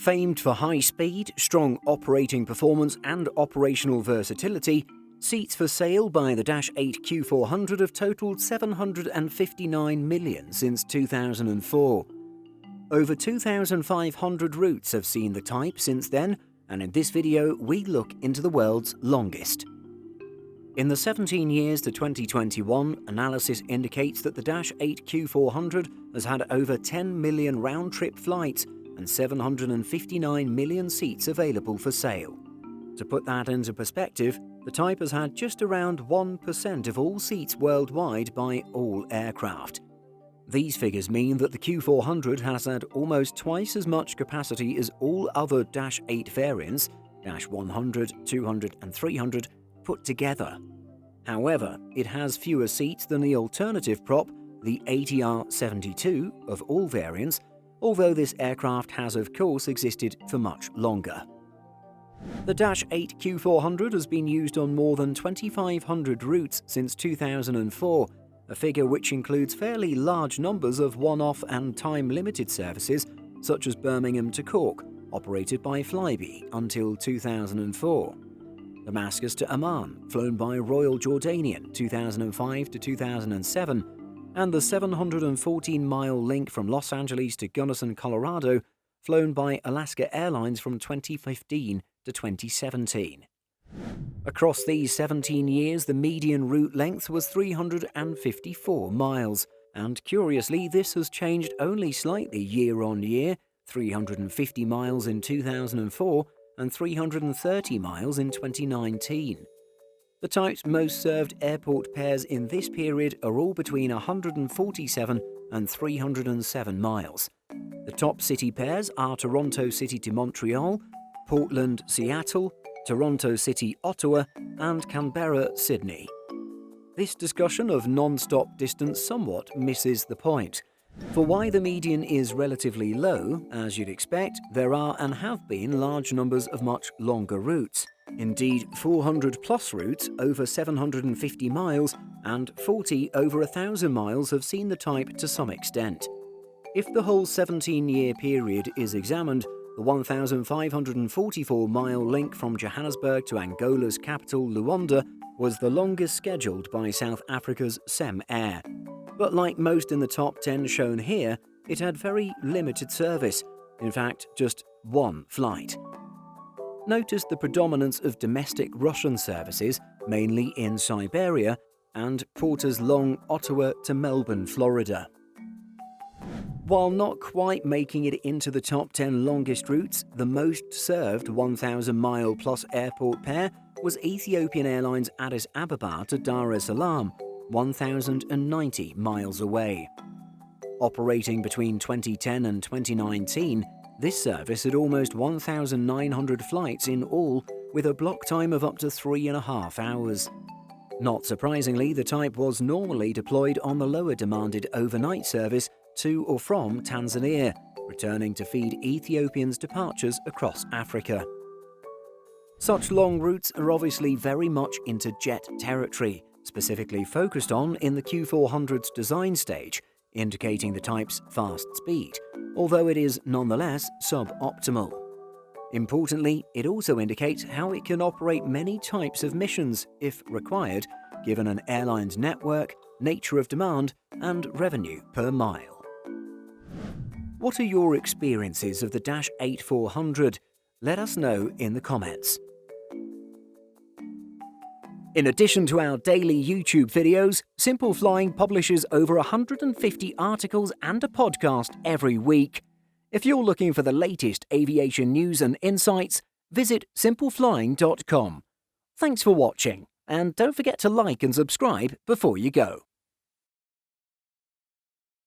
Famed for high speed, strong operating performance and operational versatility, seats for sale by the Dash-8-400 have totaled 759 million since 2004. Over 2,500 routes have seen the type since then, and in this video we look into the world's longest. In the 17 years to 2021, analysis indicates that the Dash-8-400 has had over 10 million round-trip flights and 759 million seats available for sale. To put that into perspective, the type has had just around 1% of all seats worldwide by all aircraft. These figures mean that the Q400 has had almost twice as much capacity as all other Dash-8 variants, Dash-100, 200 and 300, put together. However, it has fewer seats than the alternative prop, the ATR-72 of all variants, although this aircraft has of course existed for much longer. The Dash-8-400 has been used on more than 2,500 routes since 2004, a figure which includes fairly large numbers of one-off and time-limited services such as Birmingham to Cork, operated by Flybe until 2004. Damascus to Amman, flown by Royal Jordanian 2005 to 2007, and the 714-mile link from Los Angeles to Gunnison, Colorado, flown by Alaska Airlines from 2015 to 2017. Across these 17 years, the median route length was 354 miles, and curiously, this has changed only slightly year on year, 350 miles in 2004 and 330 miles in 2019. The type's most served airport pairs in this period are all between 147 and 307 miles. The top city pairs are Toronto City to Montreal, Portland, Seattle, Toronto City, Ottawa, and Canberra, Sydney. This discussion of non-stop distance somewhat misses the point. For why the median is relatively low, as you'd expect, there are and have been large numbers of much longer routes. Indeed, 400-plus routes over 750 miles and 40 over 1,000 miles have seen the type to some extent. If the whole 17-year period is examined, the 1,544-mile link from Johannesburg to Angola's capital, Luanda, was the longest scheduled by South Africa's SEM Air. But like most in the top 10 shown here, it had very limited service, in fact, just one flight. Notice the predominance of domestic Russian services, mainly in Siberia, and Porter's long Ottawa to Melbourne, Florida. While not quite making it into the top 10 longest routes, the most served 1,000-mile-plus airport pair was Ethiopian Airlines Addis Ababa to Dar es Salaam, 1,090 miles away. Operating between 2010 and 2019, this service had almost 1,900 flights in all, with a block time of up to 3.5 hours. Not surprisingly, the type was normally deployed on the lower demanded overnight service to or from Tanzania, returning to feed Ethiopian's departures across Africa. Such long routes are obviously very much into jet territory, specifically focused on in the Q400's design stage, indicating the type's fast speed, although it is nonetheless suboptimal. Importantly, it also indicates how it can operate many types of missions, if required, given an airline's network, nature of demand, and revenue per mile. What are your experiences of the Dash-8-400? Let us know in the comments. In addition to our daily YouTube videos, Simple Flying publishes over 150 articles and a podcast every week. If you're looking for the latest aviation news and insights, visit simpleflying.com. Thanks for watching, and don't forget to like and subscribe before you go.